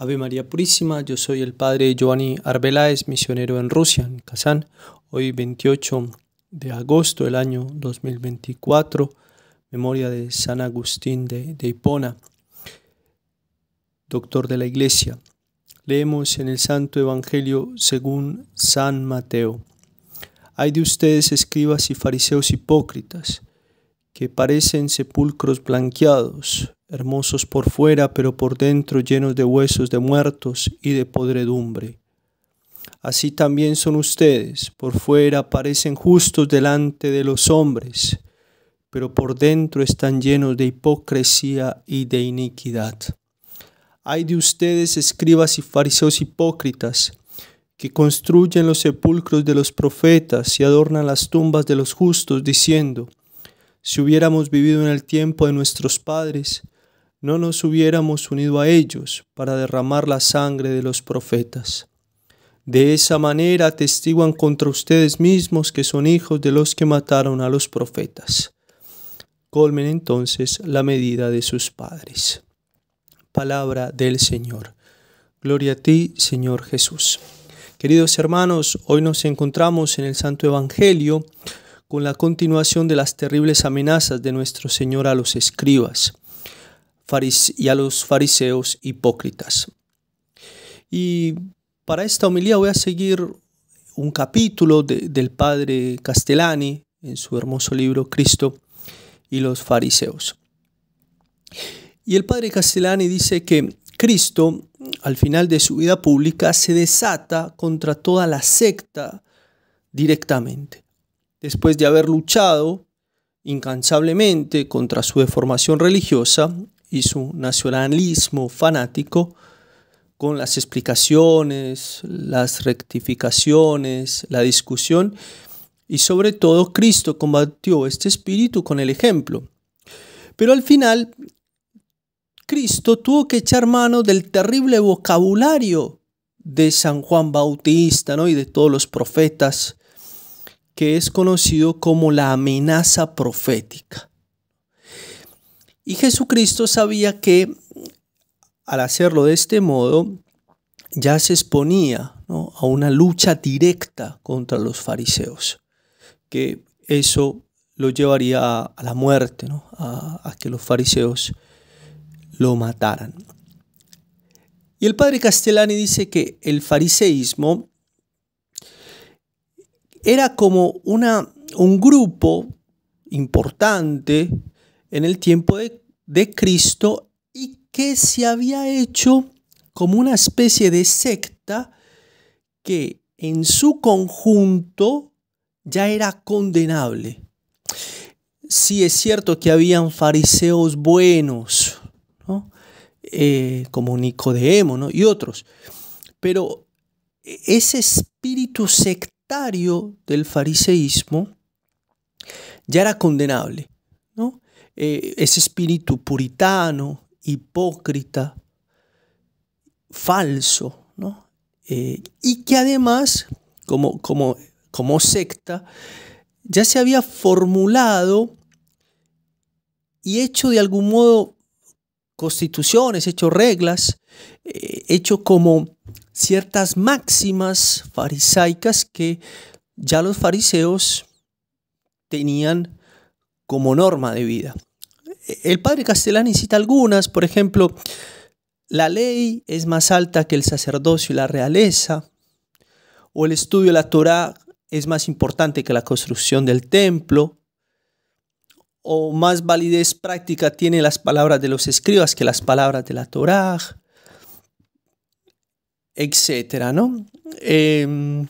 Ave María Purísima, yo soy el padre Giovanni Arbeláez, misionero en Rusia, en Kazán. Hoy 28 de agosto del año 2024, memoria de San Agustín de Hipona, doctor de la Iglesia. Leemos en el Santo Evangelio según San Mateo. Hay de ustedes, escribas y fariseos hipócritas, que parecen sepulcros blanqueados, hermosos por fuera, pero por dentro llenos de huesos de muertos y de podredumbre. Así también son ustedes, por fuera parecen justos delante de los hombres, pero por dentro están llenos de hipocresía y de iniquidad. Ay de ustedes, escribas y fariseos hipócritas, que construyen los sepulcros de los profetas y adornan las tumbas de los justos, diciendo: si hubiéramos vivido en el tiempo de nuestros padres, no nos hubiéramos unido a ellos para derramar la sangre de los profetas. De esa manera atestiguan contra ustedes mismos que son hijos de los que mataron a los profetas. Colmen entonces la medida de sus padres. Palabra del Señor. Gloria a ti, Señor Jesús. Queridos hermanos, hoy nos encontramos en el Santo Evangelio con la continuación de las terribles amenazas de nuestro Señor a los escribas y a los fariseos hipócritas. Y para esta homilía voy a seguir un capítulo del padre Castellani en su hermoso libro Cristo y los fariseos. Y el padre Castellani dice que Cristo, al final de su vida pública, se desata contra toda la secta directamente. Después de haber luchado incansablemente contra su deformación religiosa y su nacionalismo fanático, con las explicaciones, las rectificaciones, la discusión, y sobre todo Cristo combatió este espíritu con el ejemplo. Pero al final, Cristo tuvo que echar mano del terrible vocabulario de San Juan Bautista, ¿no? Y de todos los profetas, que es conocido como la amenaza profética. Y Jesucristo sabía que al hacerlo de este modo ya se exponía, ¿no?, a una lucha directa contra los fariseos, que eso lo llevaría a la muerte, ¿no?, a que los fariseos lo mataran. Y el padre Castellani dice que el fariseísmo era como un grupo importante en el tiempo de Cristo y que se había hecho como una especie de secta que en su conjunto ya era condenable. Sí es cierto que habían fariseos buenos, ¿no?, como Nicodemo, ¿no?, y otros, pero ese espíritu sectario del fariseísmo ya era condenable, ¿no? Ese espíritu puritano, hipócrita, falso, ¿no? Y que además, como secta, ya se había formulado y hecho de algún modo constituciones, hecho reglas, hecho como ciertas máximas farisaicas que ya los fariseos tenían como norma de vida. El padre Castellani cita algunas, por ejemplo: la ley es más alta que el sacerdocio y la realeza, o el estudio de la Torá es más importante que la construcción del templo, o más validez práctica tienen las palabras de los escribas que las palabras de la Torá, etcétera, ¿no? En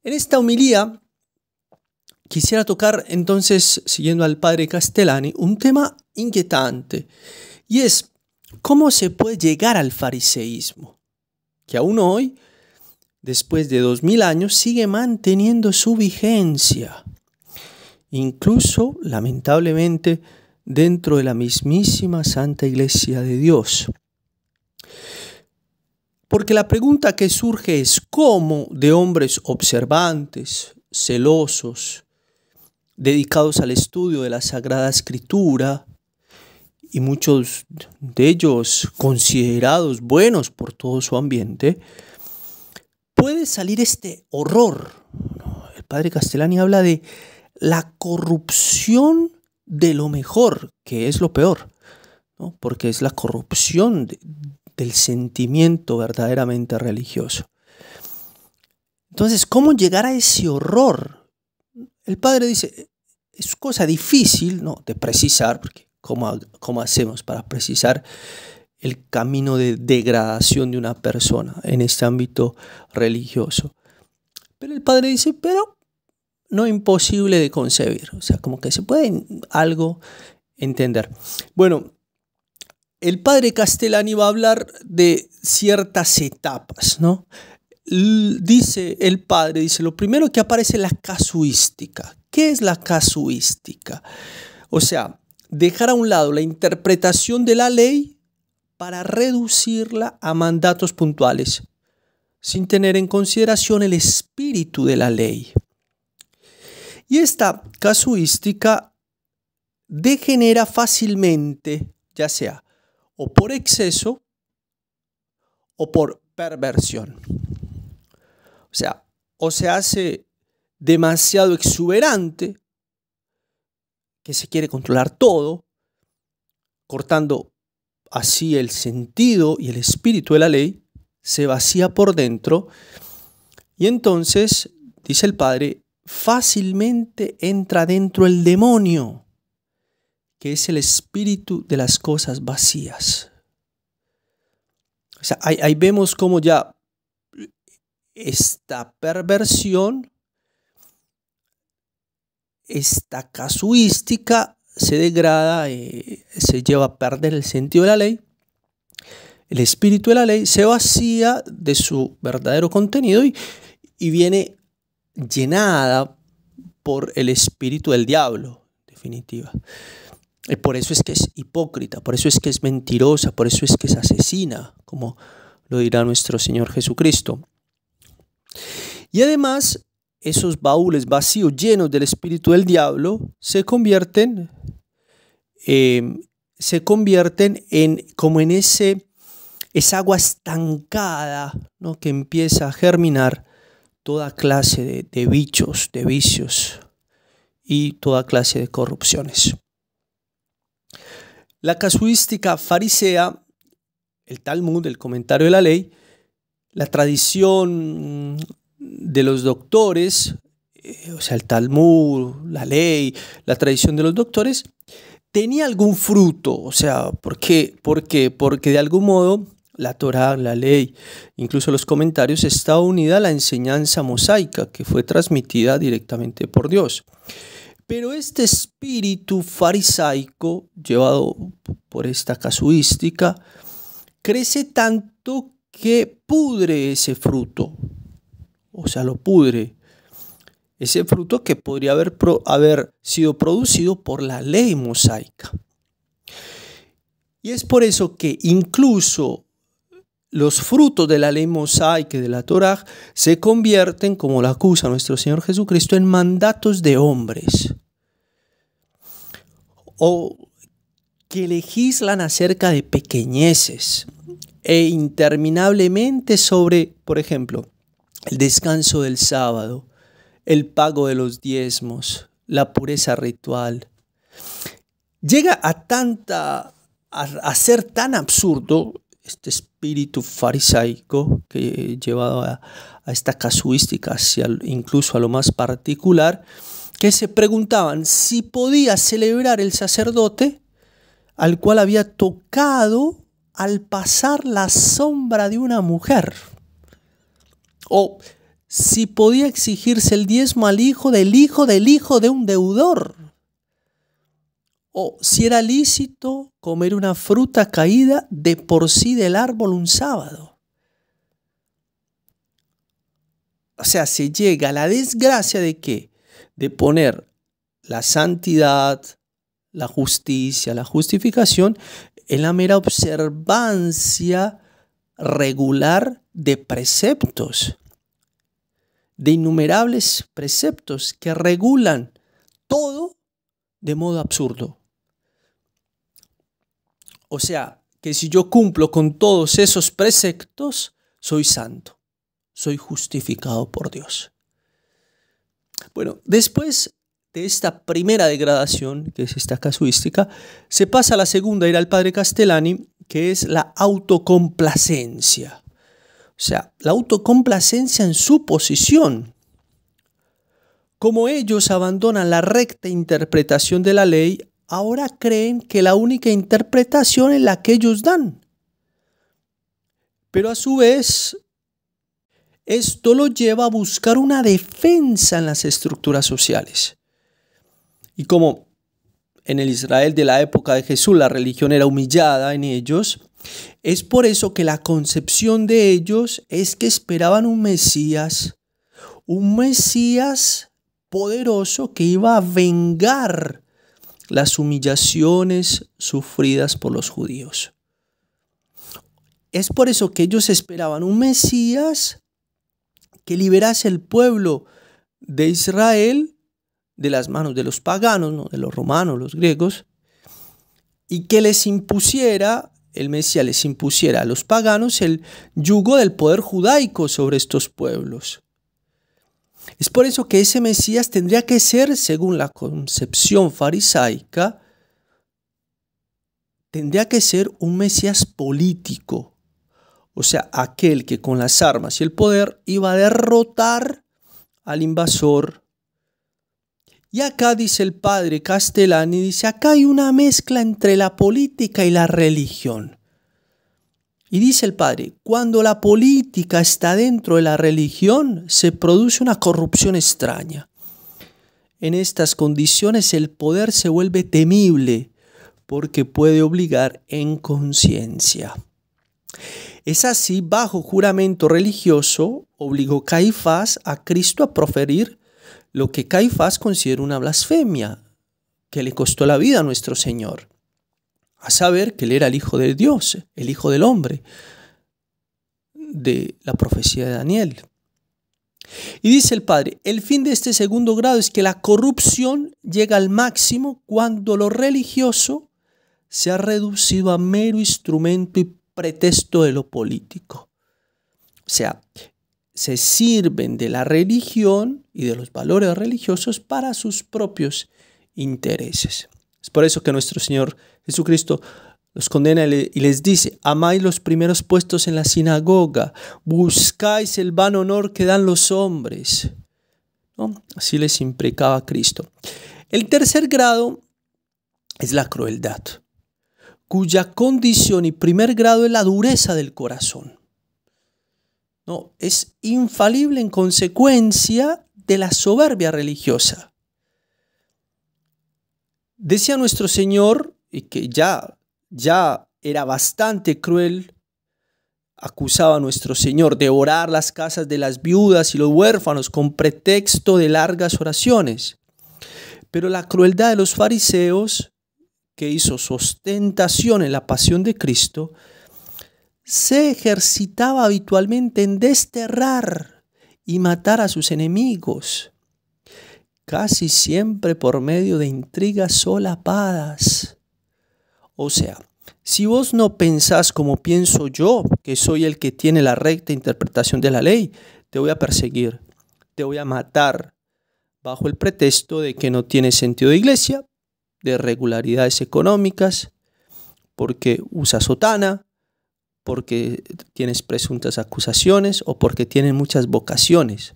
esta homilía quisiera tocar entonces, siguiendo al padre Castellani, un tema inquietante, y es cómo se puede llegar al fariseísmo, que aún hoy, después de 2000 años, sigue manteniendo su vigencia, incluso, lamentablemente, dentro de la mismísima Santa Iglesia de Dios. Porque la pregunta que surge es cómo de hombres observantes, celosos, dedicados al estudio de la Sagrada Escritura y muchos de ellos considerados buenos por todo su ambiente, puede salir este horror. El padre Castellani habla de la corrupción de lo mejor, que es lo peor, ¿no? Porque es la corrupción del sentimiento verdaderamente religioso. Entonces, ¿cómo llegar a ese horror? El padre dice, es cosa difícil, ¿no?, de precisar, porque ¿cómo hacemos para precisar el camino de degradación de una persona en este ámbito religioso? Pero el padre dice, pero no imposible de concebir, o sea, como que se puede algo entender. Bueno, el padre Castellani va a hablar de ciertas etapas, ¿no? Dice el padre, dice, lo primero que aparece es la casuística. ¿Qué es la casuística? O sea, dejar a un lado la interpretación de la ley para reducirla a mandatos puntuales, sin tener en consideración el espíritu de la ley. Y esta casuística degenera fácilmente, ya sea o por exceso o por perversión. O se hace demasiado exuberante, que se quiere controlar todo, cortando así el sentido y el espíritu de la ley, se vacía por dentro y entonces, dice el padre, fácilmente entra dentro el demonio, que es el espíritu de las cosas vacías. O sea, ahí vemos cómo ya esta perversión, esta casuística se degrada, se lleva a perder el sentido de la ley, el espíritu de la ley se vacía de su verdadero contenido y viene llenada por el espíritu del diablo, en definitiva. Y por eso es que es hipócrita, por eso es que es mentirosa, por eso es que es asesina, como lo dirá nuestro Señor Jesucristo. Y además, esos baúles vacíos llenos del espíritu del diablo se convierten en como en esa agua estancada, ¿no?, que empieza a germinar toda clase de bichos, de vicios y toda clase de corrupciones. La casuística farisea, el Talmud, el comentario de la ley, la tradición de los doctores, o sea, el Talmud, la ley, la tradición de los doctores, tenía algún fruto. O sea, ¿por qué? Porque de algún modo la Torá, la ley, incluso los comentarios, está unida a la enseñanza mosaica que fue transmitida directamente por Dios. Pero este espíritu farisaico, llevado por esta casuística, crece tanto que pudre ese fruto. O sea, lo pudre. Ese fruto que podría haber sido producido por la ley mosaica. Y es por eso que incluso los frutos de la ley mosaica y de la Torá se convierten, como lo acusa nuestro Señor Jesucristo, en mandatos de hombres. O que legislan acerca de pequeñeces e interminablemente sobre, por ejemplo, el descanso del sábado, el pago de los diezmos, la pureza ritual. Llega a ser tan absurdo este espíritu farisaico que llevado a esta casuística, incluso a lo más particular, que se preguntaban si podía celebrar el sacerdote al cual había tocado al pasar la sombra de una mujer, o si podía exigirse el diezmo al hijo del hijo del hijo de un deudor, o si era lícito comer una fruta caída de por sí del árbol un sábado. O sea, se llega a la desgracia de ¿qué? De poner la santidad, la justicia, la justificación en la mera observancia regular de preceptos, de innumerables preceptos que regulan todo de modo absurdo. O sea, que si yo cumplo con todos esos preceptos, soy santo, soy justificado por Dios. Bueno, después de esta primera degradación, que es esta casuística, se pasa a la segunda, era el padre Castellani, que es la autocomplacencia. O sea, la autocomplacencia en su posición. Como ellos abandonan la recta interpretación de la ley, ahora creen que la única interpretación es la que ellos dan. Pero a su vez, esto lo lleva a buscar una defensa en las estructuras sociales. Y como en el Israel de la época de Jesús la religión era humillada en ellos, es por eso que la concepción de ellos es que esperaban un Mesías poderoso que iba a vengar las humillaciones sufridas por los judíos. Es por eso que ellos esperaban un Mesías que liberase al pueblo de Israel de las manos de los paganos, ¿no? De los romanos, los griegos, y que les impusiera, el Mesías les impusiera a los paganos el yugo del poder judaico sobre estos pueblos. Es por eso que ese Mesías tendría que ser, según la concepción farisaica, tendría que ser un Mesías político. O sea, aquel que con las armas y el poder iba a derrotar al invasor. Y acá dice el padre Castellani, dice, acá hay una mezcla entre la política y la religión. Y dice el padre, cuando la política está dentro de la religión, se produce una corrupción extraña. En estas condiciones el poder se vuelve temible porque puede obligar en conciencia. Es así, bajo juramento religioso, obligó Caifás a Cristo a proferir lo que Caifás considera una blasfemia, que le costó la vida a nuestro Señor. A saber que él era el Hijo de Dios, el Hijo del Hombre, de la profecía de Daniel. Y dice el padre, el fin de este segundo grado es que la corrupción llega al máximo cuando lo religioso se ha reducido a mero instrumento y pretexto de lo político. O sea, se sirven de la religión y de los valores religiosos para sus propios intereses. Es por eso que nuestro Señor Jesucristo los condena y les dice, amáis los primeros puestos en la sinagoga, buscáis el vano honor que dan los hombres. ¿No? Así les imprecaba Cristo. El tercer grado es la crueldad, cuya condición y primer grado es la dureza del corazón. No, es infalible en consecuencia de la soberbia religiosa. Decía nuestro Señor, y que ya era bastante cruel, acusaba a nuestro Señor de devorar las casas de las viudas y los huérfanos con pretexto de largas oraciones. Pero la crueldad de los fariseos, que hizo su ostentación en la pasión de Cristo, se ejercitaba habitualmente en desterrar y matar a sus enemigos, casi siempre por medio de intrigas solapadas. O sea, si vos no pensás como pienso yo, que soy el que tiene la recta interpretación de la ley, te voy a perseguir, te voy a matar, bajo el pretexto de que no tienes sentido de iglesia, de irregularidades económicas, porque usas sotana, porque tienes presuntas acusaciones o porque tienes muchas vocaciones.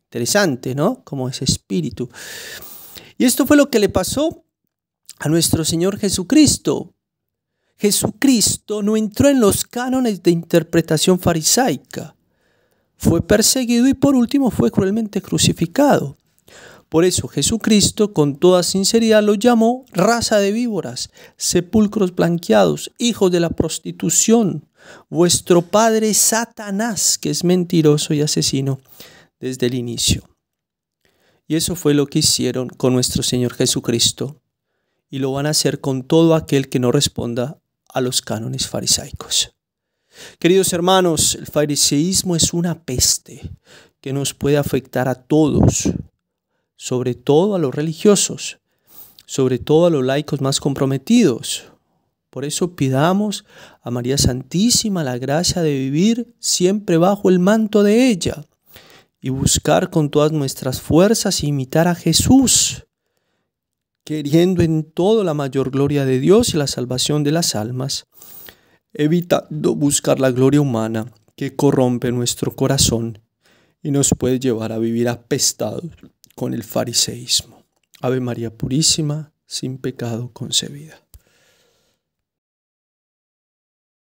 Interesante, ¿no? Como ese espíritu. Y esto fue lo que le pasó a nuestro Señor Jesucristo. Jesucristo no entró en los cánones de interpretación farisaica. Fue perseguido y por último fue cruelmente crucificado. Por eso Jesucristo con toda sinceridad lo llamó raza de víboras, sepulcros blanqueados, hijos de la prostitución. Vuestro padre es Satanás, que es mentiroso y asesino desde el inicio. Y eso fue lo que hicieron con nuestro Señor Jesucristo. Y lo van a hacer con todo aquel que no responda a los cánones farisaicos. Queridos hermanos, el fariseísmo es una peste que nos puede afectar a todos, sobre todo a los religiosos, sobre todo a los laicos más comprometidos, Por eso pidamos a María Santísima la gracia de vivir siempre bajo el manto de ella y buscar con todas nuestras fuerzas imitar a Jesús, queriendo en todo la mayor gloria de Dios y la salvación de las almas, evitando buscar la gloria humana que corrompe nuestro corazón y nos puede llevar a vivir apestados con el fariseísmo. Ave María Purísima, sin pecado concebida.